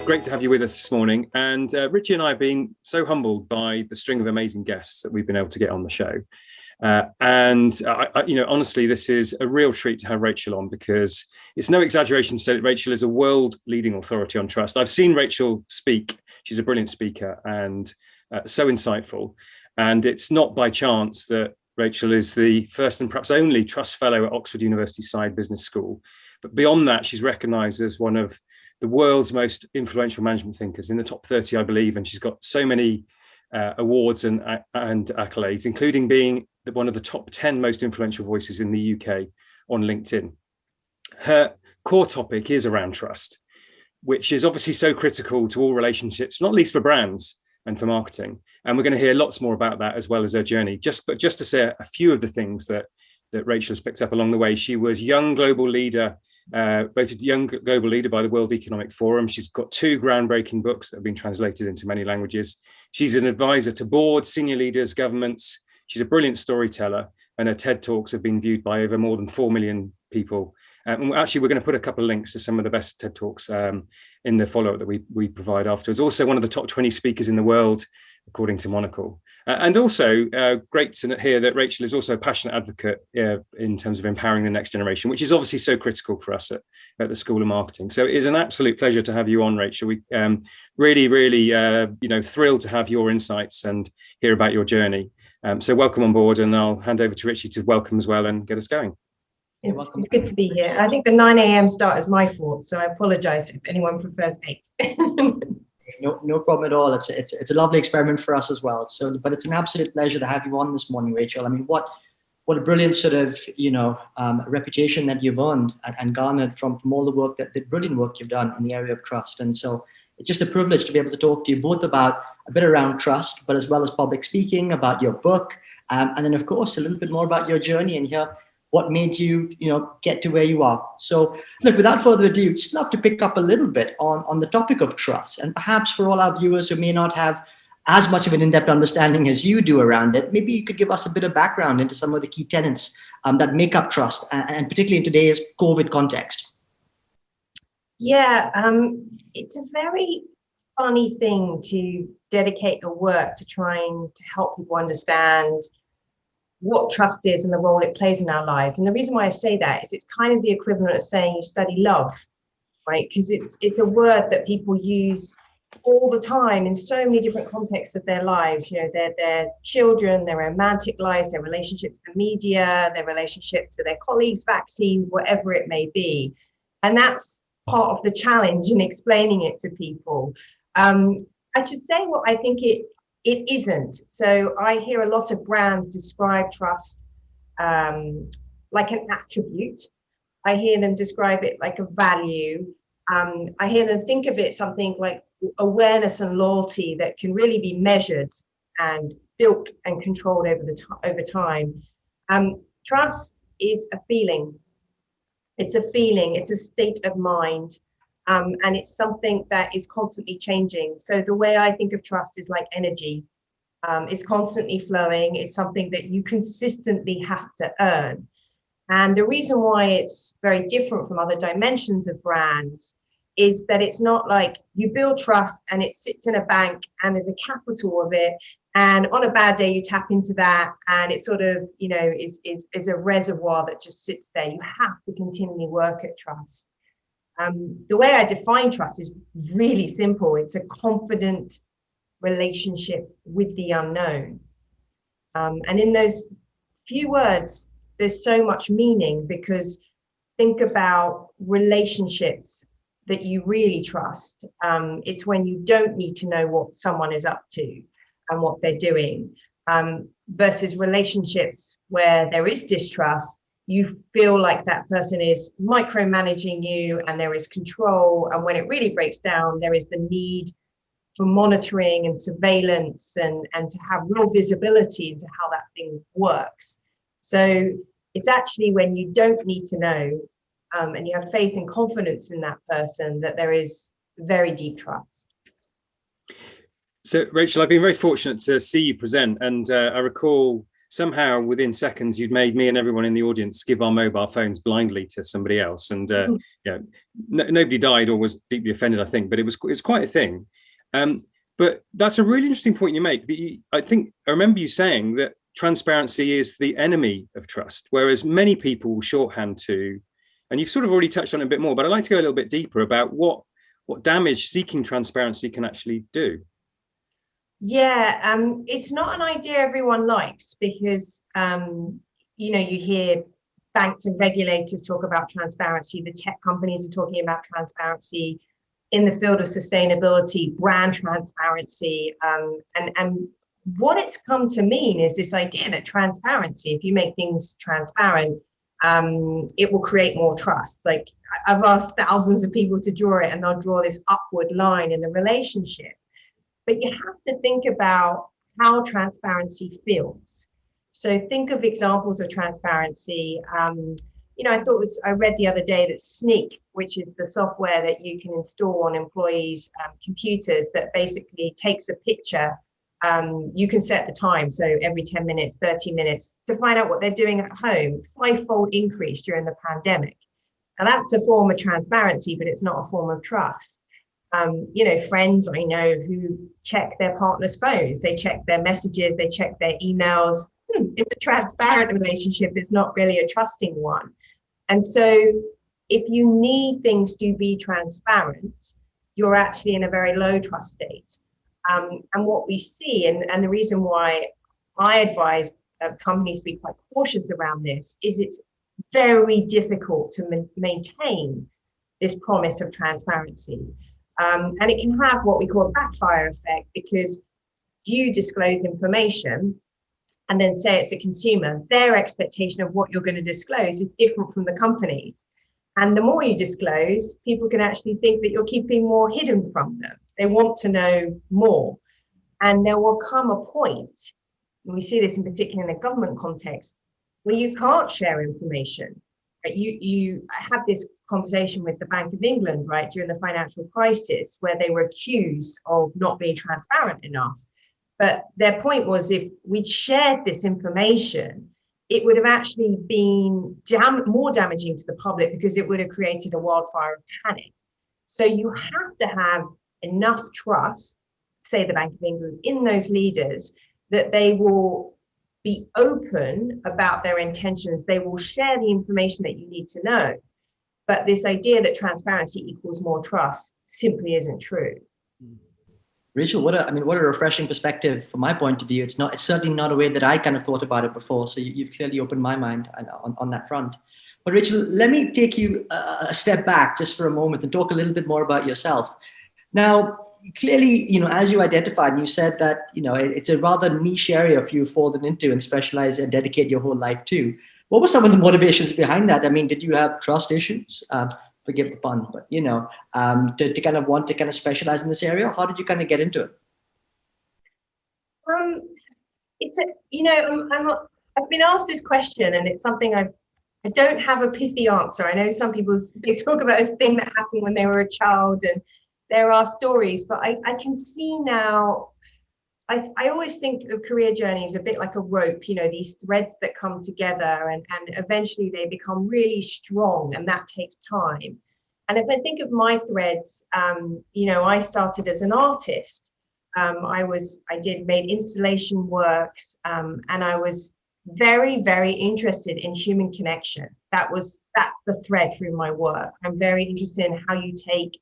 great to have you with us this morning. And Richie and I have been so humbled by the string of amazing guests that we've been able to get on the show. Honestly, this is a real treat to have Rachel on, because it's no exaggeration to say that Rachel is a world-leading authority on trust. I've seen Rachel speak. She's a brilliant speaker and so insightful. And it's not by chance that Rachel is the first and perhaps only Trust Fellow at Oxford University Saïd Business School. But beyond that, she's recognised as one of the world's most influential management thinkers, in the top 30, I believe. And she's got so many awards and accolades, including being one of the top 10 most influential voices in the UK on LinkedIn. Her core topic is around trust, which is obviously so critical to all relationships, not least for brands and for marketing. And we're going to hear lots more about that, as well as her journey. But just to say a few of the things that Rachel has picked up along the way. She was Young Global Leader, voted Young Global Leader by the World Economic Forum. She's got 2 groundbreaking books that have been translated into many languages. She's an advisor to boards, senior leaders, governments. She's a brilliant storyteller, and her TED Talks have been viewed by over more than 4 million people. And actually, we're going to put a couple of links to some of the best TED Talks in the follow-up that we provide afterwards. Also, one of the top 20 speakers in the world, according to Monocle. And also, great to hear that Rachel is also a passionate advocate in terms of empowering the next generation, which is obviously so critical for us at the School of Marketing. So it is an absolute pleasure to have you on, Rachel. We really, thrilled to have your insights and hear about your journey. So welcome on board, and I'll hand over to Richie to welcome as well and get us going. You're welcome. It's good to be here. I think the 9 a.m. start is my fault, so I apologise if anyone prefers 8. No problem at all. It's a lovely experiment for us as well. So, but it's an absolute pleasure to have you on this morning, Rachel. I mean, what a brilliant sort of reputation that you've earned and garnered from all the brilliant work you've done in the area of trust. And so it's just a privilege to be able to talk to you both about a bit around trust, but as well as public speaking, about your book, and then of course a little bit more about your journey and hear what made you, get to where you are. So look, without further ado, just love to pick up a little bit on the topic of trust. And perhaps for all our viewers who may not have as much of an in-depth understanding as you do around it, maybe you could give us a bit of background into some of the key tenets that make up trust, and particularly in today's COVID context. Yeah, it's a very funny thing to dedicate your work to trying to help people understand what trust is and the role it plays in our lives. And the reason why I say that is it's kind of the equivalent of saying you study love, right? Because it's a word that people use all the time in so many different contexts of their lives. Their children, their romantic lives, their relationship to the media, their relationship to their colleagues, vaccines, whatever it may be. And that's part of the challenge in explaining it to people. I should say what I think it isn't. So I hear a lot of brands describe trust like an attribute. I hear them describe it like a value. I hear them think of it something like awareness and loyalty that can really be measured and built and controlled over time. Trust is a feeling. It's a feeling. It's a state of mind. And it's something that is constantly changing. So the way I think of trust is like energy. It's constantly flowing. It's something that you consistently have to earn. And the reason why it's very different from other dimensions of brands is that it's not like you build trust and it sits in a bank and there's a capital of it. And on a bad day, you tap into that and it sort of, is a reservoir that just sits there. You have to continually work at trust. The way I define trust is really simple. It's a confident relationship with the unknown. And in those few words, there's so much meaning, because think about relationships that you really trust. It's when you don't need to know what someone is up to and what they're doing, versus relationships where there is distrust. You feel like that person is micromanaging you and there is control. And when it really breaks down, there is the need for monitoring and surveillance and to have real visibility into how that thing works. So it's actually when you don't need to know and you have faith and confidence in that person that there is very deep trust. So, Rachel, I've been very fortunate to see you present, and I recall somehow within seconds you'd made me and everyone in the audience give our mobile phones blindly to somebody else, and nobody died or was deeply offended, I think, but it was quite a thing. But that's a really interesting point you make. I think I remember you saying that transparency is the enemy of trust, whereas many people shorthand to, and you've sort of already touched on it a bit more, but I'd like to go a little bit deeper about what damage seeking transparency can actually do. Yeah, it's not an idea everyone likes, because you hear banks and regulators talk about transparency, the tech companies are talking about transparency, in the field of sustainability, brand transparency, and what it's come to mean is this idea that transparency, if you make things transparent, it will create more trust. Like, I've asked thousands of people to draw it, and they'll draw this upward line in the relationship. But you have to think about how transparency feels. So think of examples of transparency. I read the other day that Sneak, which is the software that you can install on employees' computers, that basically takes a picture. You can set the time, so every 10 minutes, 30 minutes, to find out what they're doing at home. 5-fold increase during the pandemic. And that's a form of transparency, but it's not a form of trust. Friends I know who check their partner's phones, they check their messages, they check their emails. It's a transparent relationship, it's not really a trusting one. And so if you need things to be transparent, you're actually in a very low trust state. And what we see, and the reason why I advise companies to be quite cautious around this, is it's very difficult to maintain this promise of transparency. And it can have what we call a backfire effect, because you disclose information and then say it's a consumer, their expectation of what you're going to disclose is different from the company's. And the more you disclose, people can actually think that you're keeping more hidden from them. They want to know more. And there will come a point, and we see this in particular in the government context, where you can't share information. You had this conversation with the Bank of England, right, during the financial crisis, where they were accused of not being transparent enough. But their point was, if we'd shared this information, it would have actually been more damaging to the public, because it would have created a wildfire of panic. So you have to have enough trust, say the Bank of England, in those leaders, that they will be open about their intentions. They will share the information that you need to know. But this idea that transparency equals more trust simply isn't true. Rachel, what a refreshing perspective from my point of view. It's certainly not a way that I kind of thought about it before. So you've clearly opened my mind on that front. But Rachel, let me take you a step back just for a moment and talk a little bit more about yourself. Now, clearly, as you identified, and you said that, it's a rather niche area for you to fall into and specialize and dedicate your whole life to. What were some of the motivations behind that? I mean, did you have trust issues? Forgive the pun, but, to kind of want to kind of specialize in this area? How did you kind of get into it? I've been asked this question, and it's something I don't have a pithy answer. I know some people, they talk about this thing that happened when they were a child, and there are stories, but I can see now, I always think of career journeys a bit like a rope, these threads that come together, and eventually they become really strong, and that takes time. And if I think of my threads, I started as an artist. Made installation works, and I was very, very interested in human connection. That's the thread through my work. I'm very interested in how you take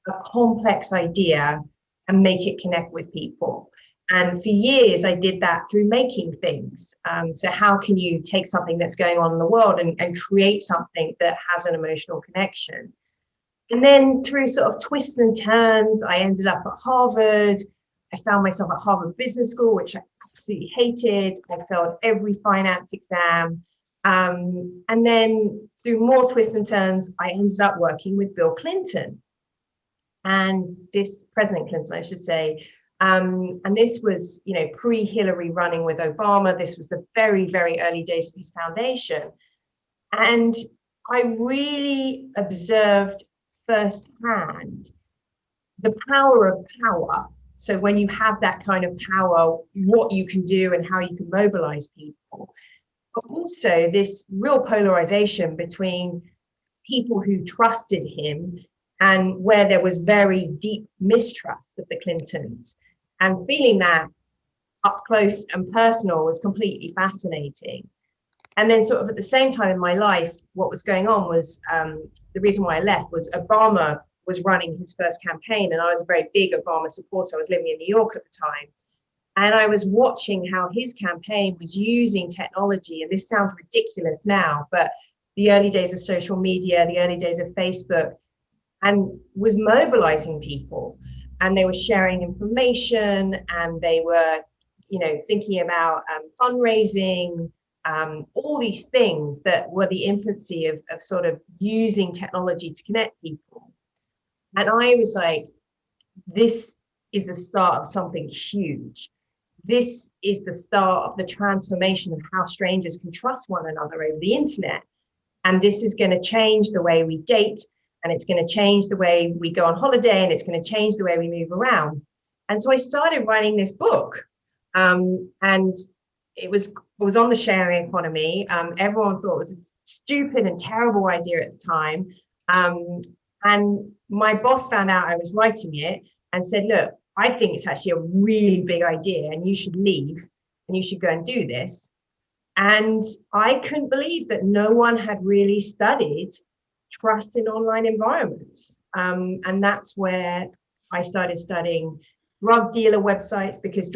a complex idea and make it connect with people. And for years, I did that through making things. So how can you take something that's going on in the world and create something that has an emotional connection? And then through sort of twists and turns, I ended up at Harvard. I found myself at Harvard Business School, which I absolutely hated. I failed every finance exam. And then through more twists and turns, I ended up working with Bill Clinton. And President Clinton, I should say. And this was, pre-Hillary running with Obama. This was the very, very early days of his foundation. And I really observed firsthand the power of power. So when you have that kind of power, what you can do and how you can mobilize people, but also this real polarization between people who trusted him and where there was very deep mistrust of the Clintons, and feeling that up close and personal was completely fascinating. And then sort of at the same time in my life, what was going on was the reason why I left was Obama was running his first campaign, and I was a very big Obama supporter. I was living in New York at the time. And I was watching how his campaign was using technology, and this sounds ridiculous now, but the early days of social media, the early days of Facebook, and was mobilizing people. And they were sharing information, and they were, thinking about fundraising, all these things that were the infancy of sort of using technology to connect people. And I was like, this is the start of something huge. This is the start of the transformation of how strangers can trust one another over the internet. And this is going to change the way we date, and it's going to change the way we go on holiday, and it's going to change the way we move around. And so I started writing this book, and it was on the sharing economy. Everyone thought it was a stupid and terrible idea at the time. And my boss found out I was writing it and said, look, I think it's actually a really big idea, and you should leave and you should go and do this. And I couldn't believe that no one had really studied trust in online environments. And that's where I started studying drug dealer websites, because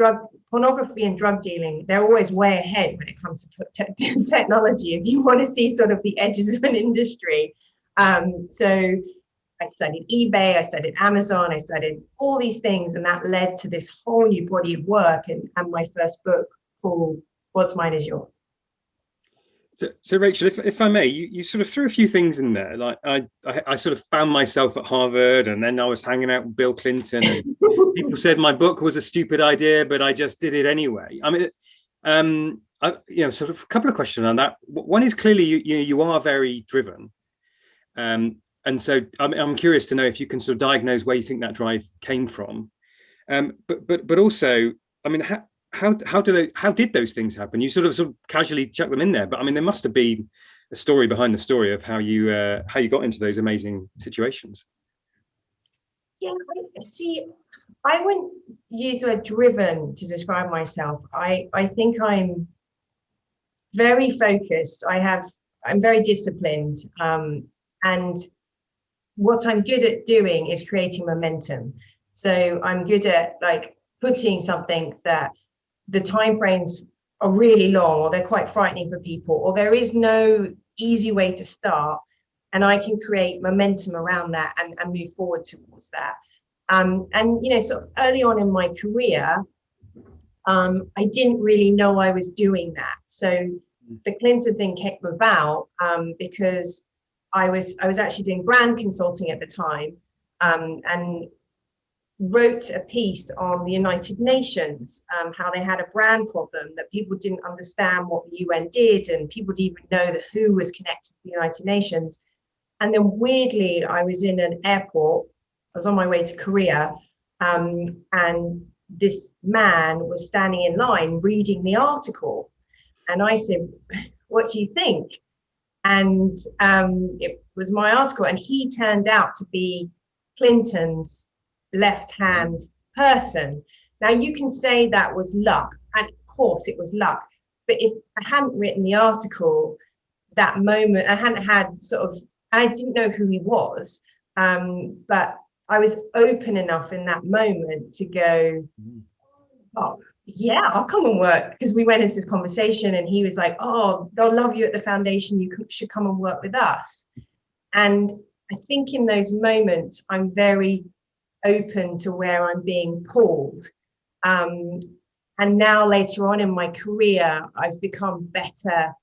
pornography and drug dealing, they're always way ahead when it comes to technology, if you want to see sort of the edges of an industry. So I studied eBay, I studied Amazon, I studied all these things, and that led to this whole new body of work and my first book called What's Mine Is Yours. So Rachel, if I may, you sort of threw a few things in there. Like I sort of found myself at Harvard, and then I was hanging out with Bill Clinton, and people said my book was a stupid idea, but I just did it anyway. I mean, sort of a couple of questions on that. One is, clearly you are very driven. And so I'm curious to know if you can sort of diagnose where you think that drive came from. But also, I mean, how did those things happen? You sort of casually chuck them in there, but I mean, there must have been a story behind the story of how you got into those amazing situations. Yeah, I wouldn't use the word driven to describe myself. I think I'm very focused. I'm very disciplined, and what I'm good at doing is creating momentum. So I'm good at putting something that the timeframes are really long, or they're quite frightening for people, or there is no easy way to start, and I can create momentum around that and move forward towards that. And sort of early on in my career, I didn't really know I was doing that. So the Clinton thing came about because I was actually doing brand consulting at the time, and wrote a piece on the United Nations, how they had a brand problem, that people didn't understand what the UN did, and people didn't even know that WHO was connected to the United Nations. And then weirdly, I was in an airport, I was on my way to Korea, and this man was standing in line reading the article. And I said, what do you think? And it was my article, and he turned out to be Clinton's left-hand person. Now you can say that was luck, and of course it was luck, but if I hadn't written the article that moment, I didn't know who he was, but I was open enough in that moment to go, oh yeah, I'll come and work, because we went into this conversation and he was like, oh, they'll love you at the foundation, you should come and work with us. And I think in those moments I'm very open to where I'm being pulled, and now later on in my career I've become better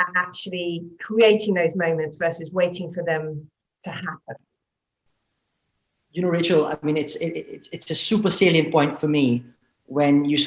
at actually creating those moments versus waiting for them to happen. Rachel, I mean, it's a super salient point for me when you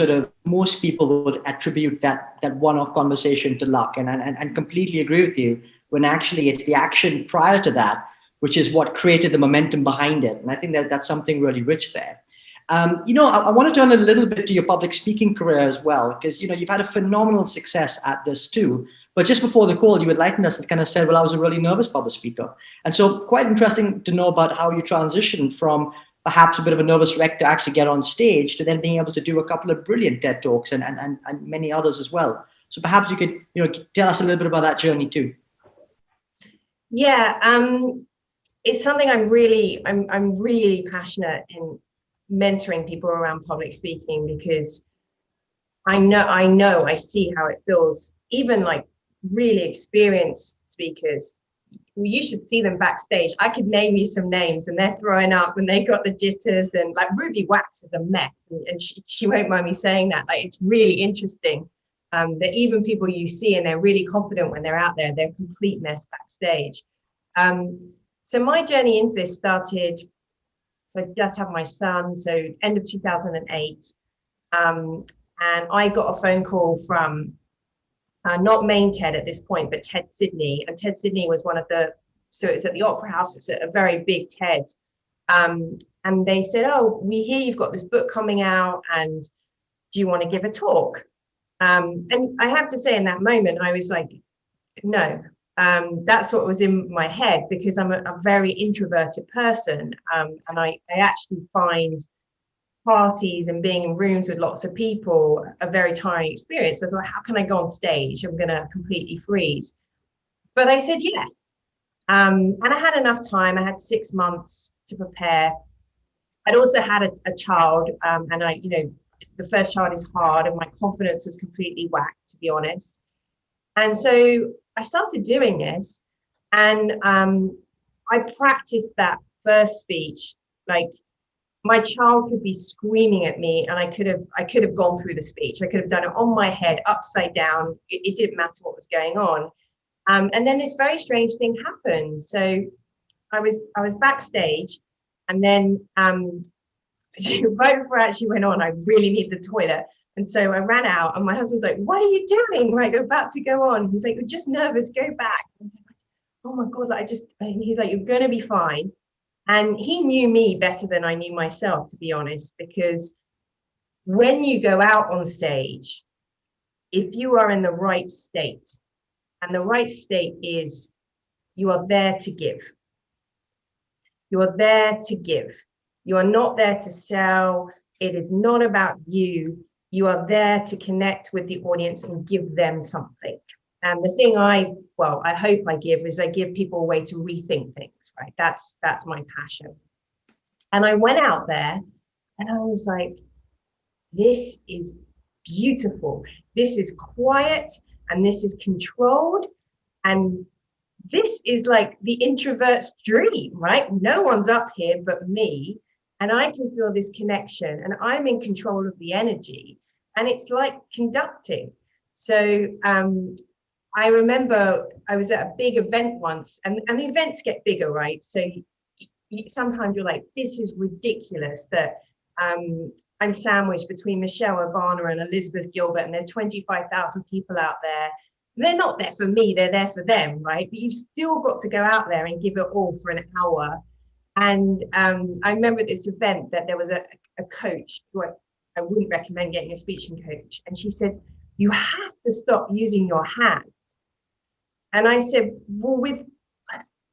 most people would attribute that one-off conversation to luck, and completely agree with you, when actually it's the action prior to that which is what created the momentum behind it. And I think that's something really rich there. I want to turn a little bit to your public speaking career as well, because, you've had a phenomenal success at this too. But just before the call, you enlightened us and kind of said, well, I was a really nervous public speaker. And so quite interesting to know about how you transitioned from perhaps a bit of a nervous wreck to actually get on stage to then being able to do a couple of brilliant TED Talks and many others as well. So perhaps you could, tell us a little bit about that journey too. Yeah, it's something I'm really passionate in mentoring people around public speaking, because I see how it feels. Even like really experienced speakers, you should see them backstage. I could name you some names and they're throwing up and they got the jitters, and like Ruby Wax is a mess, and she won't mind me saying that. Like, it's really interesting that even people you see and they're really confident when they're out there, they're a complete mess backstage. So my journey into this started, so I just had my son, so end of 2008. And I got a phone call from not main TED at this point, but TED Sydney. And TED Sydney was so it's at the Opera House, it's a very big TED. And they said, oh, we hear you've got this book coming out, and do you want to give a talk? And I have to say, in that moment, I was like, no. That's what was in my head, because I'm a very introverted person. And I actually find parties and being in rooms with lots of people a very tiring experience. So I thought, how can I go on stage? I'm going to completely freeze. But I said yes. And I had enough time. I had 6 months to prepare. I'd also had a child, and the first child is hard, and my confidence was completely whacked, to be honest. And so I started doing this, and I practiced that first speech. Like, my child could be screaming at me, and I could have gone through the speech. I could have done it on my head, upside down. It didn't matter what was going on. And then this very strange thing happened. So I was backstage, and then right before I actually went on, I really need the toilet. And so I ran out, and my husband's like, what are you doing? Like, about to go on. He's like, you're just nervous, go back. I was like, oh my God, he's like, you're going to be fine. And he knew me better than I knew myself, to be honest, because when you go out on stage, if you are in the right state, and the right state is you are there to give. You are there to give. You are not there to sell. It is not about you. You are there to connect with the audience and give them something. And the thing I hope I give is I give people a way to rethink things, right? That's my passion. And I went out there and I was like, this is beautiful. This is quiet, and this is controlled. And this is like the introvert's dream, right? No one's up here but me. And I can feel this connection, and I'm in control of the energy. And it's like conducting. So I remember I was at a big event once, and the events get bigger, right? So sometimes you're like, this is ridiculous that I'm sandwiched between Michelle Obama and Elizabeth Gilbert, and there's 25,000 people out there. They're not there for me, they're there for them, right? But you've still got to go out there and give it all for an hour. And I remember at this event that there was a coach who I wouldn't recommend getting a speaking coach. And she said, you have to stop using your hands. And I said, well, with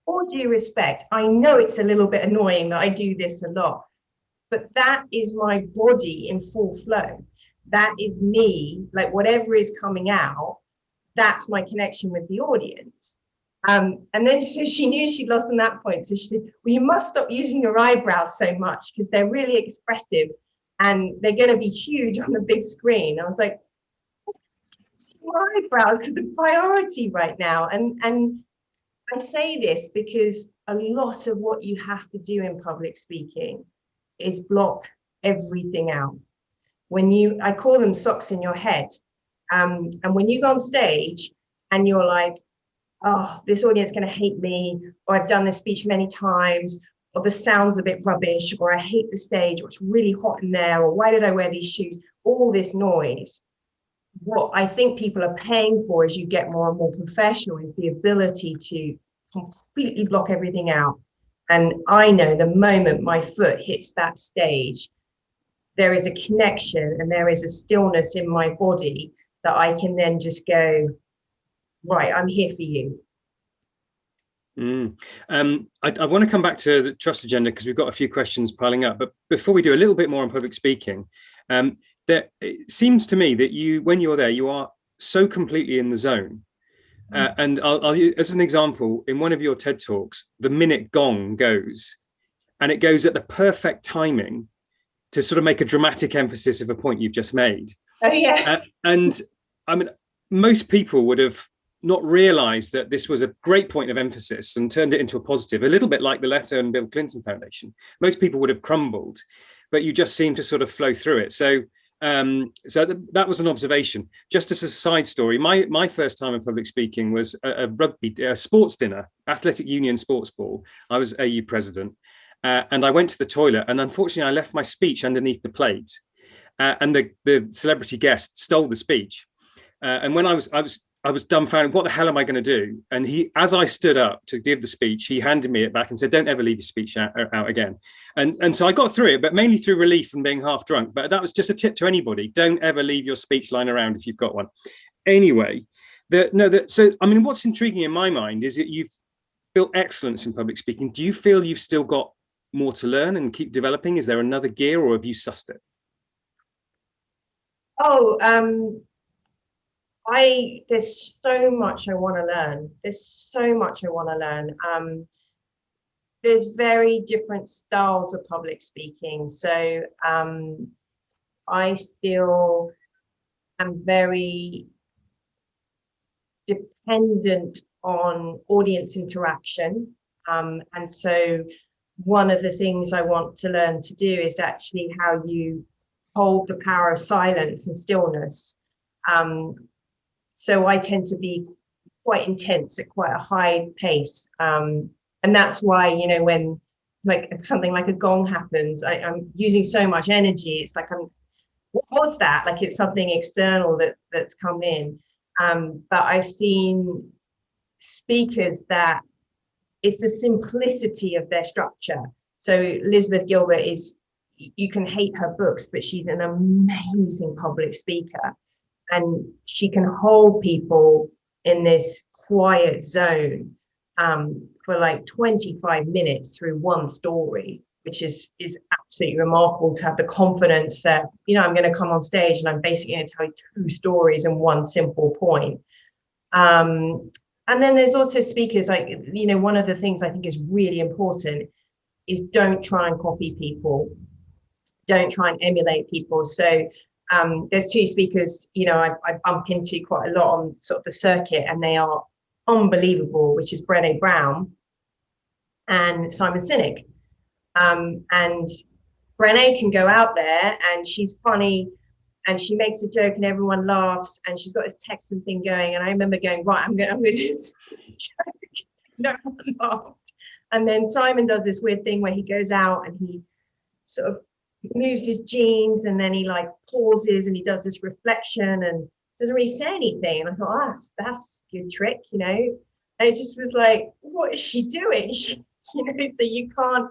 all due respect, I know it's a little bit annoying that I do this a lot, but that is my body in full flow. That is me, like whatever is coming out, that's my connection with the audience. And then so she knew she'd lost on that point. So she said, well, you must stop using your eyebrows so much because they're really expressive and they're going to be huge on the big screen. I was like, my eyebrows are the priority right now. And I say this because a lot of what you have to do in public speaking is block everything out. I call them socks in your head. And when you go on stage and you're like, oh, this audience is going to hate me, or I've done this speech many times, or the sound's a bit rubbish, or I hate the stage, or it's really hot in there, or why did I wear these shoes? All this noise. What I think people are paying for as you get more and more professional is the ability to completely block everything out. And I know the moment my foot hits that stage, there is a connection and there is a stillness in my body that I can then just go, right, I'm here for you. I want to come back to the trust agenda because we've got a few questions piling up. But before we do, a little bit more on public speaking. It seems to me that when you're there, you are so completely in the zone. And I'll use, as an example, in one of your TED Talks, the minute gong goes, and it goes at the perfect timing to sort of make a dramatic emphasis of a point you've just made. Oh, yeah. And I mean, most people would have not realized that this was a great point of emphasis and turned it into a positive, a little bit like the letter and Bill Clinton Foundation. Most people would have crumbled, but you just seem to sort of flow through it. So that was an observation. Just as a side story, my first time in public speaking was a sports dinner, Athletic Union sports ball. I was AU president, and I went to the toilet, and unfortunately, I left my speech underneath the plate, and the celebrity guest stole the speech. And when I was dumbfounded. What the hell am I going to do? And as I stood up to give the speech, he handed me it back and said, "Don't ever leave your speech out again." And so I got through it, but mainly through relief and being half drunk. But that was just a tip to anybody: don't ever leave your speech lying around if you've got one. Anyway, so I mean, what's intriguing in my mind is that you've built excellence in public speaking. Do you feel you've still got more to learn and keep developing? Is there another gear, or have you sussed it? Oh, there's so much I want to learn. There's very different styles of public speaking. So I still am very dependent on audience interaction. And so one of the things I want to learn to do is actually how you hold the power of silence and stillness. So I tend to be quite intense at quite a high pace. And that's why, when like something like a gong happens, I'm using so much energy. It's like, what was that? Like it's something external that's come in. But I've seen speakers that it's the simplicity of their structure. So Elizabeth Gilbert you can hate her books, but she's an amazing public speaker. And she can hold people in this quiet zone for like 25 minutes through one story, which is absolutely remarkable to have the confidence that, I'm going to come on stage and I'm basically going to tell you 2 stories in one simple point. And then there's also speakers like, one of the things I think is really important is don't try and copy people. Don't try and emulate people. So there's 2 speakers, I bump into quite a lot on sort of the circuit, and they are unbelievable, which is Brené Brown and Simon Sinek. And Brené can go out there and she's funny and she makes a joke and everyone laughs and she's got this Texan thing going. And I remember going, right, I'm going to just joke. No one laughed. And then Simon does this weird thing where he goes out and he sort of moves his jeans and then he like pauses and he does this reflection and doesn't really say anything. And I thought, that's a good trick, And it just was like, what is she doing? So you can't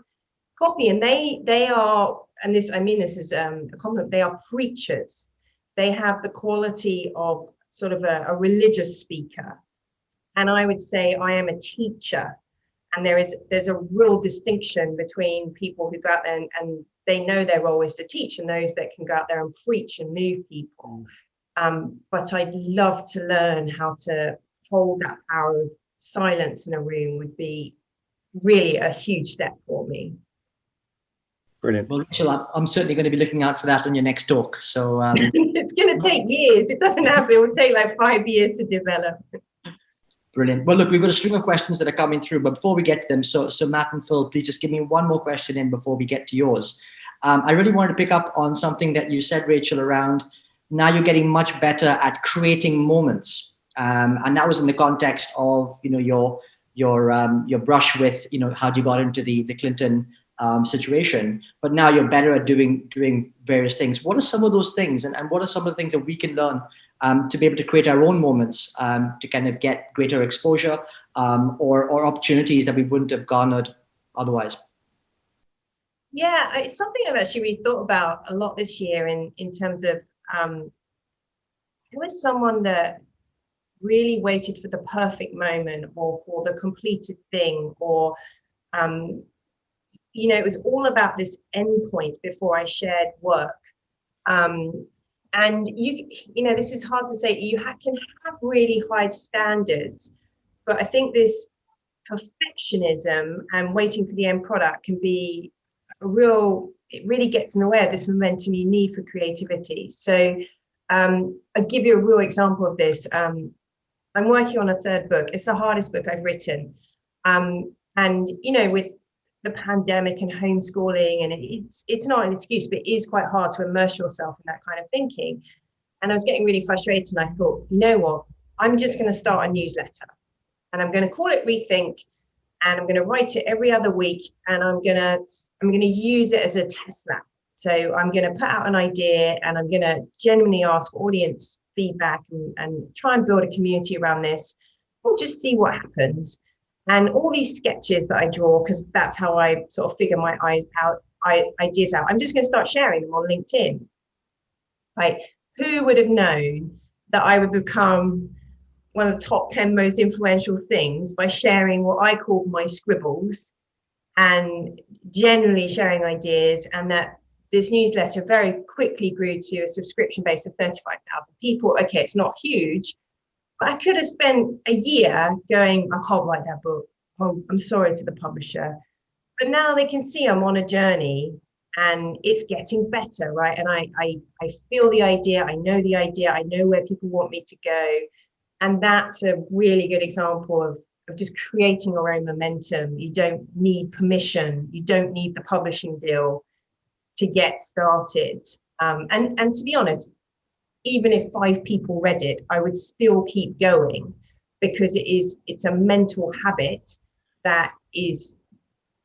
copy. And they are, and this is a compliment, they are preachers. They have the quality of sort of a religious speaker. And I would say I am a teacher. And there's a real distinction between people who go out there and they know their role is to teach, and those that can go out there and preach and move people. But I'd love to learn how to hold that power of silence in a room. Would be really a huge step for me. Brilliant. Well, Rachel, I'm certainly going to be looking out for that on your next talk. So it's going to take years. It doesn't happen. It will take like 5 years to develop. Brilliant. Well, look, we've got a string of questions that are coming through, but before we get to them, so Matt and Phil, please just give me one more question in before we get to yours. I really wanted to pick up on something that you said, Rachel, around now you're getting much better at creating moments, and that was in the context of your brush with how you got into the Clinton situation, but now you're better at doing various things. What are some of those things, and what are some of the things that we can learn to be able to create our own moments to kind of get greater exposure or opportunities that we wouldn't have garnered otherwise? It's going to take years. It doesn't happen. It will take like 5 years to develop. Brilliant. Well, Rachel, I'm certainly going to be looking out for that on your next talk. So Yeah, it's something I've actually really thought about a lot this year in terms of who was someone that really waited for the perfect moment or for the completed thing, or um, it was all about this endpoint before I shared work. Um, and this is hard to say. Can have really high standards, but I think this perfectionism and waiting for the end product can be it really gets in the way of this momentum you need for creativity. So I'll give you a real example of this. I'm working on a third book. It's the hardest book I've written. And with the pandemic and homeschooling, and it's not an excuse, but it is quite hard to immerse yourself in that kind of thinking. And I was getting really frustrated, and I thought, you know what? I'm just going to start a newsletter, and I'm going to call it Rethink, and I'm going to write it every other week, and I'm going to use it as a test lab. So I'm going to put out an idea, and I'm going to genuinely ask for audience feedback and try and build a community around this. We'll just see what happens. And all these sketches that I draw, because that's how I sort of figure my ideas out, I'm just going to start sharing them on LinkedIn. Right? Who would have known that I would become one of the top 10 most influential things by sharing what I call my scribbles and generally sharing ideas, and that this newsletter very quickly grew to a subscription base of 35,000 people. Okay, it's not huge, but I could have spent a year going, I can't write that book. Oh, I'm sorry to the publisher. But now they can see I'm on a journey and it's getting better, right? And I feel the idea, I know the idea, I know where people want me to go. And that's a really good example of just creating your own momentum. You don't need permission. You don't need the publishing deal to get started. And to be honest, even if 5 people read it, I would still keep going, because it's a mental habit that is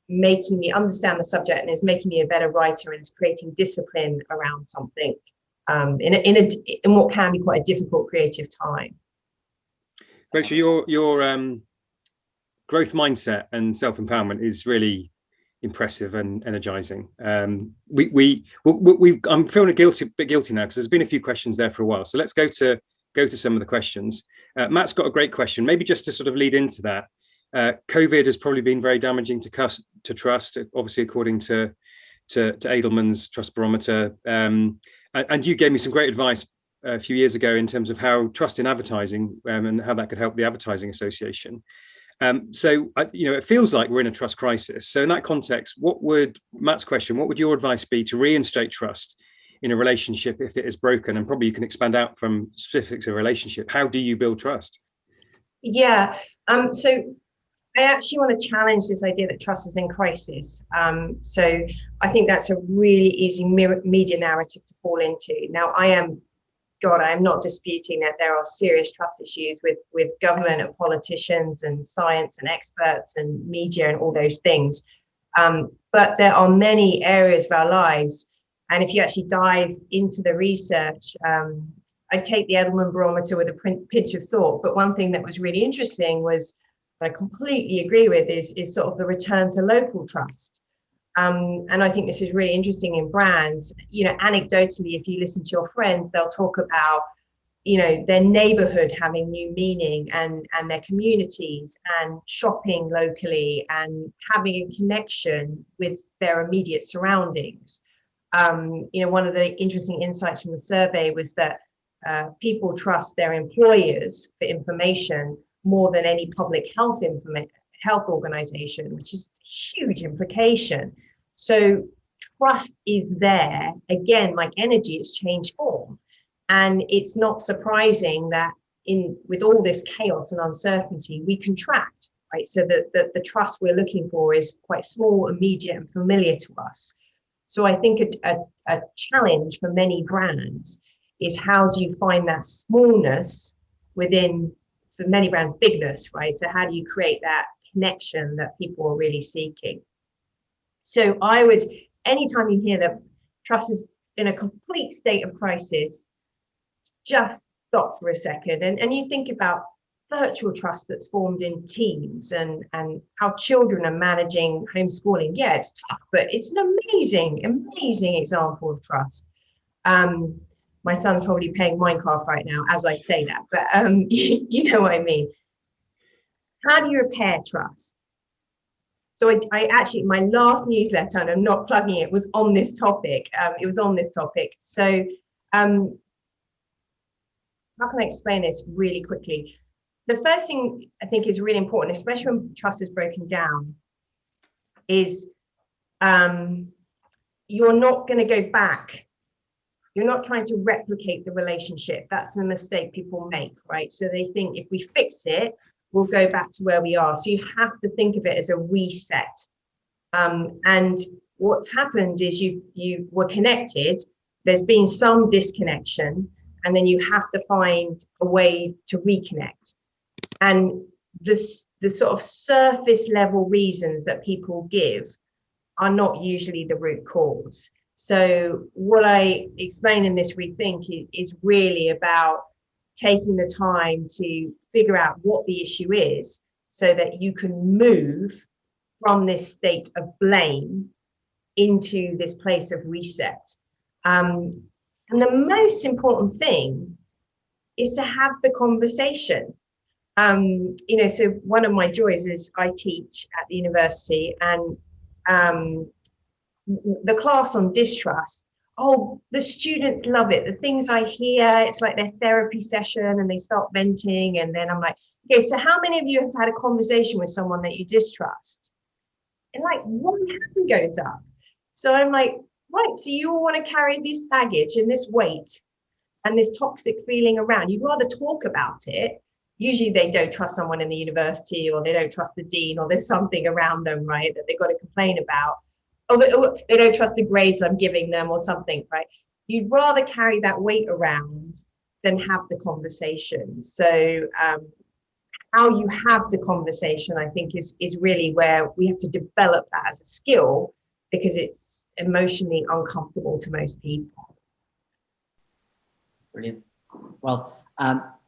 making me understand the subject and is making me a better writer, and is creating discipline around something in what can be quite a difficult creative time. Rachel, your growth mindset and self-empowerment is really impressive and energizing. I'm feeling a bit guilty now, because there's been a few questions there for a while. So let's go to some of the questions. Matt's got a great question. Maybe just to sort of lead into that. COVID has probably been very damaging to trust, obviously, according to Edelman's Trust Barometer. And you gave me some great advice a few years ago in terms of how trust in advertising and how that could help the Advertising Association. So it feels like we're in a trust crisis. So in that context, Matt's question, what would your advice be to reinstate trust in a relationship if it is broken? And probably you can expand out from specifics of a relationship. How do you build trust? Yeah. So I actually want to challenge this idea that trust is in crisis. So I think that's a really easy media narrative to fall into. Now, I'm not disputing that there are serious trust issues with government and politicians and science and experts and media and all those things. But there are many areas of our lives. And if you actually dive into the research, I take the Edelman barometer with a pinch of salt. But one thing that was really interesting was, I completely agree with, is sort of the return to local trust. And I think this is really interesting in brands. Anecdotally, if you listen to your friends, they'll talk about, their neighborhood having new meaning, and their communities, and shopping locally, and having a connection with their immediate surroundings. One of the interesting insights from the survey was that people trust their employers for information more than any public health organization, which is a huge implication. So trust is there. Again, like energy, it's changed form. And it's not surprising that with all this chaos and uncertainty, we contract, right? So that the trust we're looking for is quite small, immediate, and familiar to us. So I think a challenge for many brands is, how do you find that smallness within, for many brands, bigness, right? So how do you create that connection that people are really seeking? So I would, anytime you hear that trust is in a complete state of crisis, just stop for a second and you think about virtual trust that's formed in teams, and how children are managing homeschooling. Yeah, it's tough, but it's an amazing example of trust. My son's probably playing Minecraft right now as I say that, but you know what I mean. How do you repair trust? So I actually, my last newsletter, and I'm not plugging it, was on this topic. It was on this topic. So how can I explain this really quickly? The first thing I think is really important, especially when trust is broken down, is you're not going to go back. You're not trying to replicate the relationship. That's the mistake people make, right? So they think if we fix it, we'll go back to where we are. So you have to think of it as a reset. And what's happened is you were connected. There's been some disconnection, and then you have to find a way to reconnect. And the sort of surface level reasons that people give are not usually the root cause. So what I explain in this rethink is really about taking the time to figure out what the issue is, so that you can move from this state of blame into this place of reset. And the most important thing is to have the conversation. You know, so one of my joys is I teach at the university, and the class on distrust, oh, the students love it. The things I hear, it's like their therapy session, and they start venting. And then I'm like, okay, so how many of you have had a conversation with someone that you distrust? And like one hand goes up. So I'm like, right, so you all want to carry this baggage and this weight and this toxic feeling around. You'd rather talk about it. Usually they don't trust someone in the university, or they don't trust the dean, or there's something around them, right, that they've got to complain about. Or they don't trust the grades I'm giving them or something, right? You'd rather carry that weight around than have the conversation. So how you have the conversation, I think, is really where we have to develop that as a skill, because it's emotionally uncomfortable to most people. Brilliant. Well,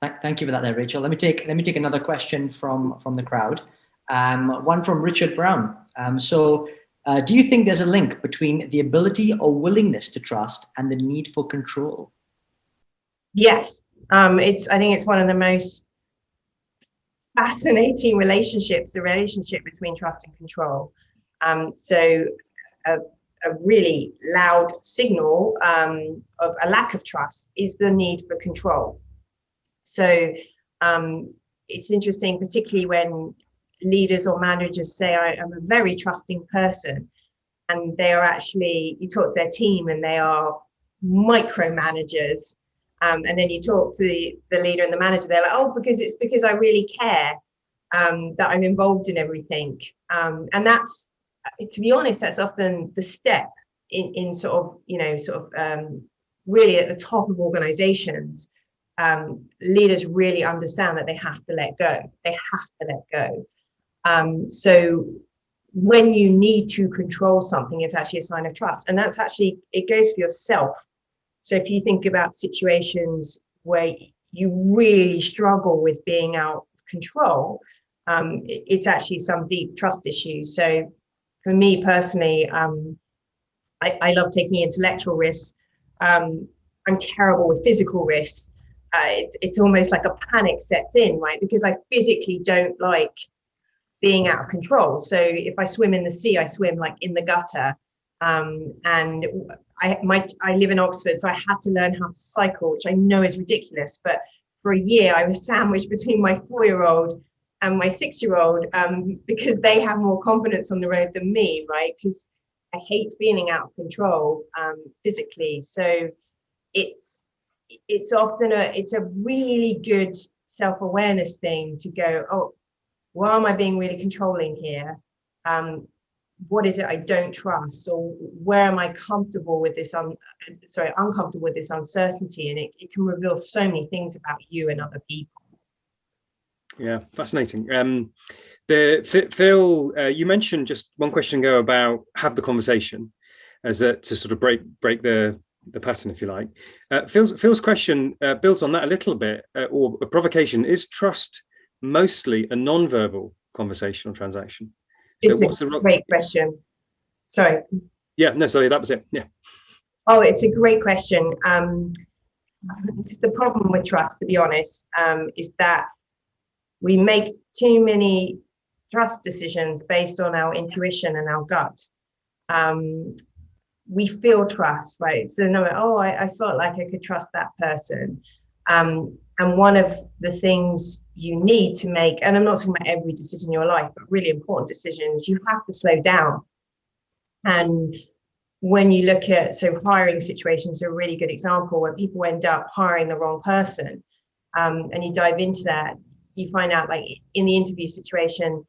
thank you for that there, Rachel. Let me take another question from the crowd. One from Richard Brown. Do you think there's a link between the ability or willingness to trust and the need for control? Yes. I think it's one of the most fascinating relationships, the relationship between trust and control. So a really loud signal of a lack of trust is the need for control. So it's interesting, particularly when leaders or managers say, I'm a very trusting person, and they are actually, you talk to their team and they are micromanagers, and then you talk to the leader and the manager, they're like, oh, because I really care that I'm involved in everything. And that's, to be honest, that's often the step in sort of, really at the top of organizations. Leaders really understand that they have to let go. So when you need to control something, it's actually a sign of trust. And that's actually, it goes for yourself. So if you think about situations where you really struggle with being out of control, it's actually some deep trust issues. So for me personally, I love taking intellectual risks. I'm terrible with physical risks. It's almost like a panic sets in, right? Because I physically don't like being out of control. So if I swim in the sea, I swim like in the gutter. And I live in Oxford, so I had to learn how to cycle, which I know is ridiculous. But for a year, I was sandwiched between my 4-year-old and my 6-year-old, because they have more confidence on the road than me, right? Because I hate feeling out of control physically. So it's often it's a really good self-awareness thing to go, oh, why am I being really controlling here? What is it I don't trust? Or where am I comfortable with this, uncomfortable with this uncertainty? And it can reveal so many things about you and other people. Yeah, fascinating. Phil, you mentioned just one question ago about have the conversation as to sort of break the pattern, if you like. Phil's question builds on that a little bit, or a provocation. Is trust mostly a non-verbal conversational transaction? So It's what's a the great question. Sorry. Yeah, no, sorry, that was it. Yeah. Oh, it's a great question. It's the problem with trust, to be honest, is that we make too many trust decisions based on our intuition and our gut. We feel trust, right? So no, I felt like I could trust that person. And one of the things you need to make, and I'm not talking about every decision in your life, but really important decisions, you have to slow down. And when you look at, so hiring situations are a really good example where people end up hiring the wrong person. And you dive into that, you find out, like in the interview situation,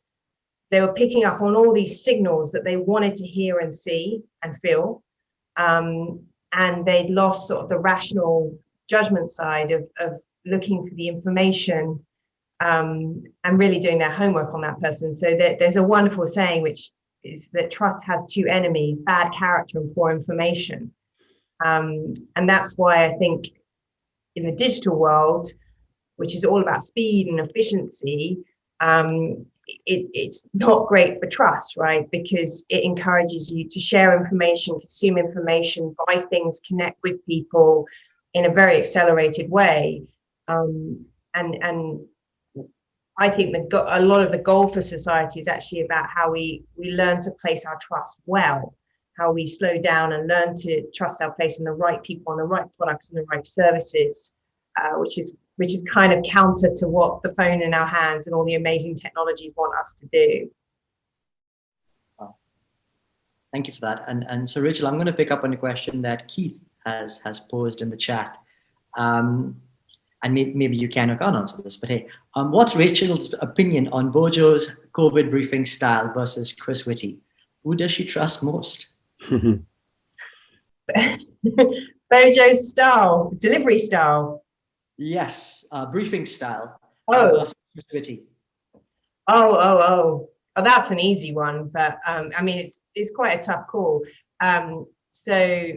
they were picking up on all these signals that they wanted to hear and see and feel. And they'd lost sort of the rational judgment side of looking for the information, and really doing their homework on that person. So there's a wonderful saying, which is that trust has two enemies: bad character and poor information. And that's why I think in the digital world, which is all about speed and efficiency, it's not great for trust, right? Because it encourages you to share information, consume information, buy things, connect with people in a very accelerated way. And I think that a lot of the goal for society is actually about how we learn to place our trust well, how we slow down and learn to trust our place in the right people, and the right products and the right services, which is kind of counter to what the phone in our hands and all the amazing technologies want us to do. Wow. Thank you for that. And so, Rachel, I'm going to pick up on a question that Keith has posed in the chat. And maybe you can or can't answer this, but hey, what's Rachel's opinion on Bojo's COVID briefing style versus Chris Whitty? Who does she trust most? Bojo's style, delivery style. Yes, briefing style versus Chris Whitty. Oh, that's an easy one, but I mean, it's quite a tough call. So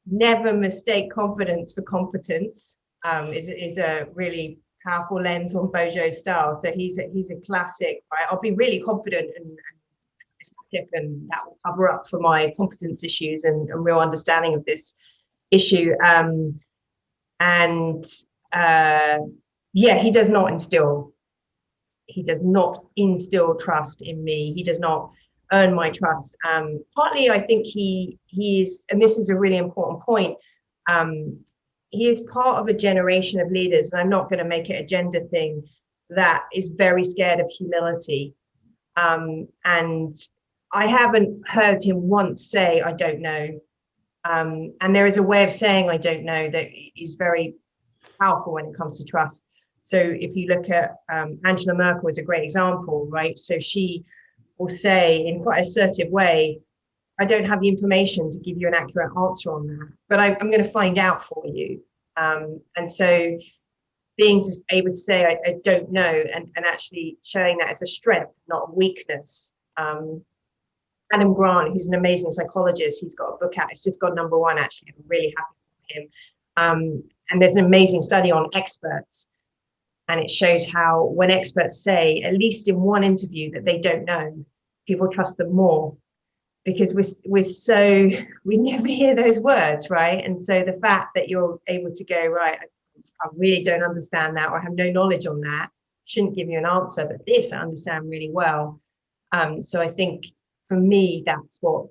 never mistake confidence for competence. Is a really powerful lens on Bojo's style. So he's a classic, right? I'll be really confident and that will cover up for my competence issues and real understanding of this issue. Yeah, he does not instill trust in me. He does not earn my trust. Partly, I think he is, and this is a really important point, he is part of a generation of leaders, and I'm not going to make it a gender thing, that is very scared of humility. And I haven't heard him once say, I don't know. And there is a way of saying I don't know that is very powerful when it comes to trust. So if you look at Angela Merkel is a great example, right? So she will say in quite an assertive way, I don't have the information to give you an accurate answer on that, but I'm going to find out for you. And so being able to say, I don't know, and actually showing that as a strength, not a weakness. Adam Grant, who's an amazing psychologist, he's got a book out, it's just got #1, actually. I'm really happy for him. And there's an amazing study on experts. And it shows how when experts say, at least in one interview, that they don't know, people trust them more. Because we never hear those words, right? And so the fact that you're able to go, right, I really don't understand that, or I have no knowledge on that, shouldn't give you an answer, but this I understand really well. So I think for me, that's what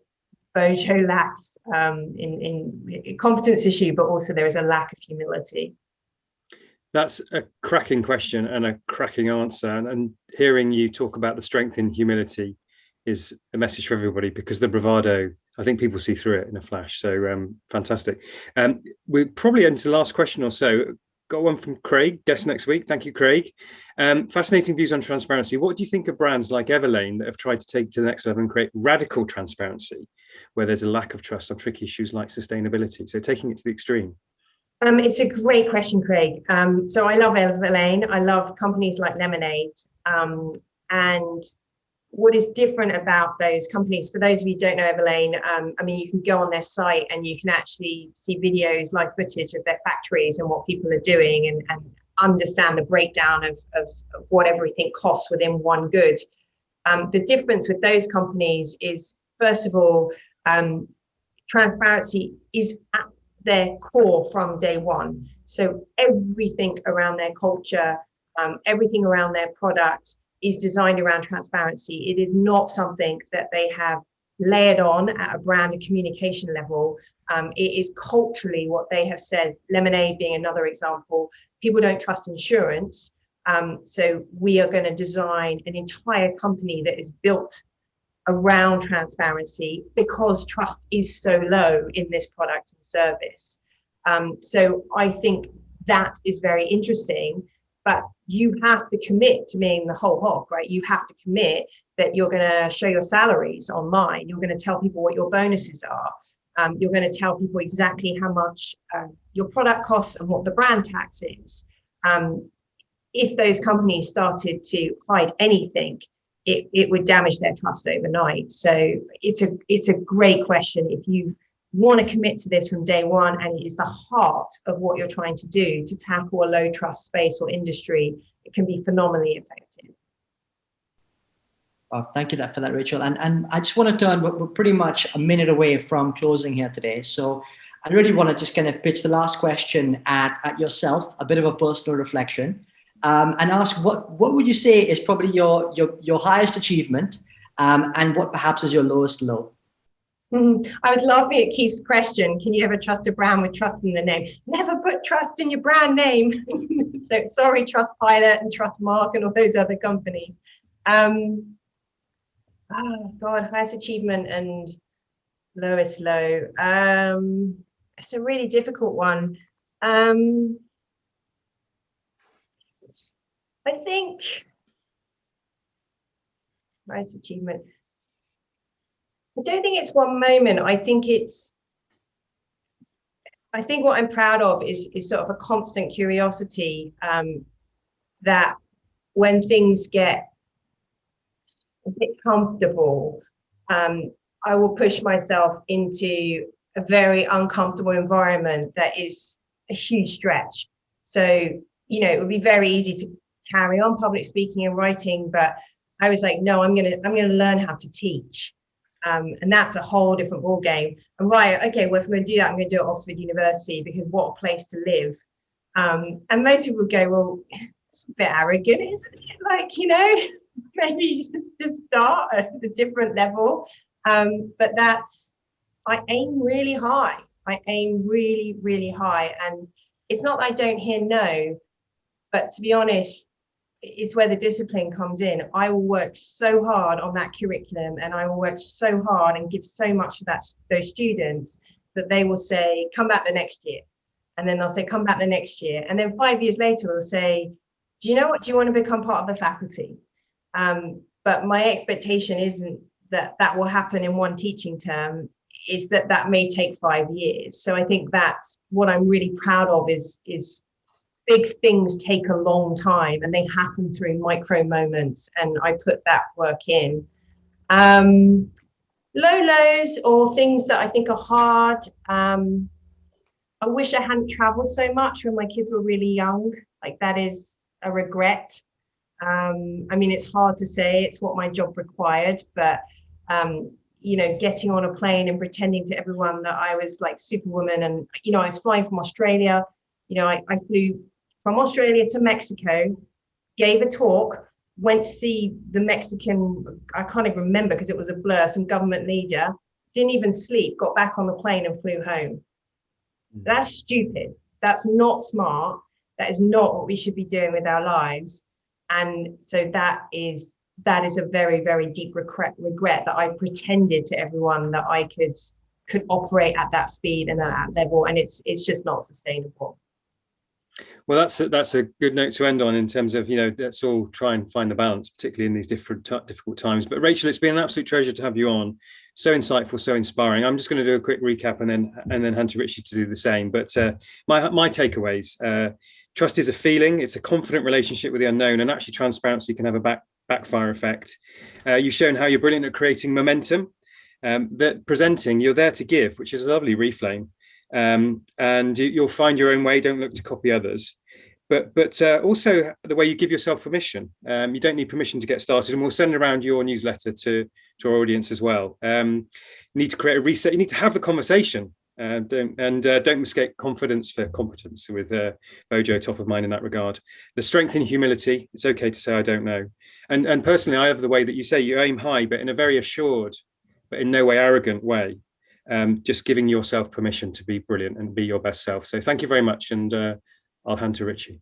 Bojo lacks in competence issue, but also there is a lack of humility. That's a cracking question and a cracking answer. And hearing you talk about the strength in humility is a message for everybody, because the bravado, I think people see through it in a flash. So fantastic. We're probably into the last question or so. Got one from Craig, guest next week. Thank you, Craig. Fascinating views on transparency. What do you think of brands like Everlane that have tried to take to the next level and create radical transparency where there's a lack of trust on tricky issues like sustainability? So taking it to the extreme. It's a great question, Craig. So I love Everlane. I love companies like Lemonade. And what is different about those companies, for those of you who don't know Everlane, I mean, you can go on their site and you can actually see videos, live footage of their factories and what people are doing. And understand the breakdown of what everything costs within one good. The difference with those companies is, first of all, transparency is at their core from day one. So everything around their culture, everything around their product is designed around transparency. It is not something that they have layered on at a brand and communication level. It is culturally what they have said. Lemonade being another example. People don't trust insurance. So we are going to design an entire company that is built around transparency because trust is so low in this product and service. So I think that is very interesting, but you have to commit to being the whole hog, right? You have to commit that you're going to show your salaries online. You're going to tell people what your bonuses are. You're going to tell people exactly how much your product costs and what the brand tax is. If those companies started to hide anything, it would damage their trust overnight. So it's a great question. If you want to commit to this from day one, and it is the heart of what you're trying to do to tackle a low trust space or industry, it can be phenomenally effective. Thank you for that, Rachel. And I just want to turn, we're pretty much a minute away from closing here today. So I really want to just kind of pitch the last question at yourself, a bit of a personal reflection, and ask what would you say is probably your highest achievement, and what perhaps is your lowest low? I was laughing at Keith's question. Can you ever trust a brand with trust in the name? Never put trust in your brand name. So sorry, Trustpilot and Trustmark and all those other companies. Oh God, highest achievement and lowest low. It's a really difficult one. I think highest achievement. I don't think it's one moment. I think what I'm proud of is sort of a constant curiosity, that when things get a bit comfortable, I will push myself into a very uncomfortable environment that is a huge stretch. So, it would be very easy to carry on public speaking and writing, but I was like, no, I'm gonna learn how to teach. And that's a whole different ball game. And right, okay, well, if I'm going to do that, I'm going to do it at Oxford University, because what a place to live. And most people would go, well, it's a bit arrogant, isn't it? Like, maybe you just start at a different level. But I aim really high. I aim really, really high. And it's not that I don't hear no, but to be honest, it's where the discipline comes in. I will work so hard on that curriculum, and I will work so hard and give so much to those students that they will say, come back the next year. And then they'll say, come back the next year. And then 5 years later, they'll say, do you know what? Do you want to become part of the faculty? But my expectation isn't that will happen in one teaching term. It's that may take 5 years. So I think that's what I'm really proud of is big things take a long time, and they happen through micro moments, and I put that work in. Low lows, or things that I think are hard. I wish I hadn't traveled so much when my kids were really young. Like, that is a regret. I mean, it's hard to say, it's what my job required, but getting on a plane and pretending to everyone that I was like Superwoman, and I was flying from Australia. I flew from Australia to Mexico, gave a talk, went to see the Mexican, I can't even remember because it was a blur, some government leader, didn't even sleep, got back on the plane and flew home. That's stupid. That's not smart. That is not what we should be doing with our lives. And so that is a very, very deep regret that I pretended to everyone that I could operate at that speed and at that level, and it's just not sustainable. Well, that's a good note to end on, in terms of, let's all try and find the balance, particularly in these difficult times. But Rachel, it's been an absolute treasure to have you on. So insightful, so inspiring. I'm just going to do a quick recap and then hand to Richie to do the same. But my takeaways: trust is a feeling. It's a confident relationship with the unknown, and actually transparency can have a backfire effect. You've shown how you're brilliant at creating momentum. That presenting, you're there to give, which is a lovely reframe. And you'll find your own way. Don't look to copy others. but also the way you give yourself permission. You don't need permission to get started, and we'll send around your newsletter to our audience as well. You need to create a reset. You need to have the conversation. Don't mistake confidence for competence, with Bojo top of mind in that regard. The strength in humility. It's okay to say I don't know. And personally, I have the way that you say you aim high, but in a very assured, but in no way arrogant way. Just giving yourself permission to be brilliant and be your best self. So thank you very much, and I'll hand to Richie.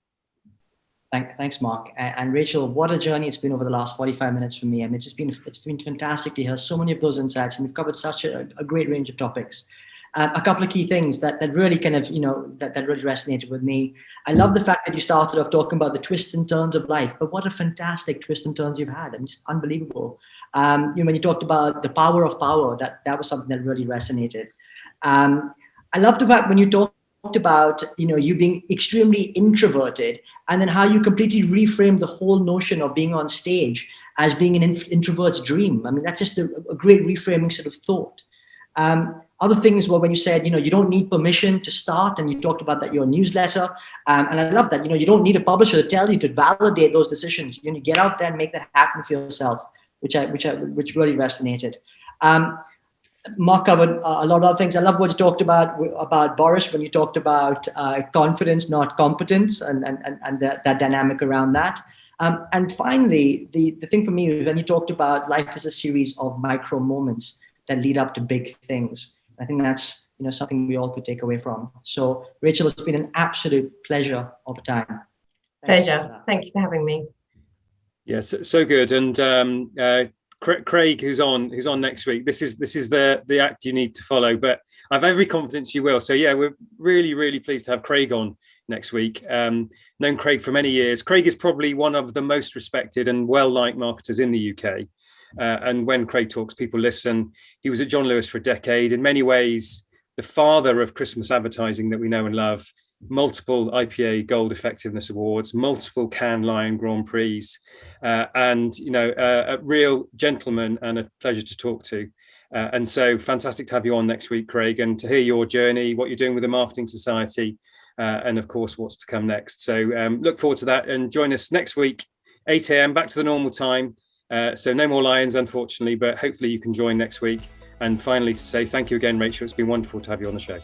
Thanks, Mark. And Rachel, what a journey it's been over the last 45 minutes for me. I mean, it's been fantastic to hear so many of those insights, and we've covered such a great range of topics. A couple of key things that really kind of, that really resonated with me. I love the fact that you started off talking about the twists and turns of life, but what a fantastic twists and turns you've had. I mean, just unbelievable. When you talked about the power of power, that was something that really resonated. I loved the fact when you talked about, you being extremely introverted, and then how you completely reframed the whole notion of being on stage as being an introvert's dream. I mean, that's just a great reframing sort of thought. Other things were when you said, you don't need permission to start, and you talked about that your newsletter. And I love that, you don't need a publisher to tell you to validate those decisions. You get out there and make that happen for yourself, which really resonated. Mark covered a lot of other things. I love what you talked about Boris, when you talked about confidence, not competence, and that dynamic around that. And finally, the thing for me was when you talked about life as a series of micro moments that lead up to big things. I think that's something we all could take away from. So, Rachel, it's been an absolute pleasure of a time. Pleasure. Thank you for having me. Yes, so good. And Craig, who's on next week, this is the act you need to follow. But I have every confidence you will. So yeah, we're really, really pleased to have Craig on next week. Known Craig for many years. Craig is probably one of the most respected and well-liked marketers in the UK. And when Craig talks, people listen. He was at John Lewis for a decade. In many ways, the father of Christmas advertising that we know and love. Multiple IPA Gold Effectiveness Awards, multiple Cannes Lion Grand Prix, and a real gentleman and a pleasure to talk to. And so fantastic to have you on next week, Craig, and to hear your journey, what you're doing with the Marketing Society, and of course what's to come next. So look forward to that, and join us next week, 8 a.m. back to the normal time. So no more lions, unfortunately, but hopefully you can join next week. And finally, to say thank you again, Rachel. It's been wonderful to have you on the show.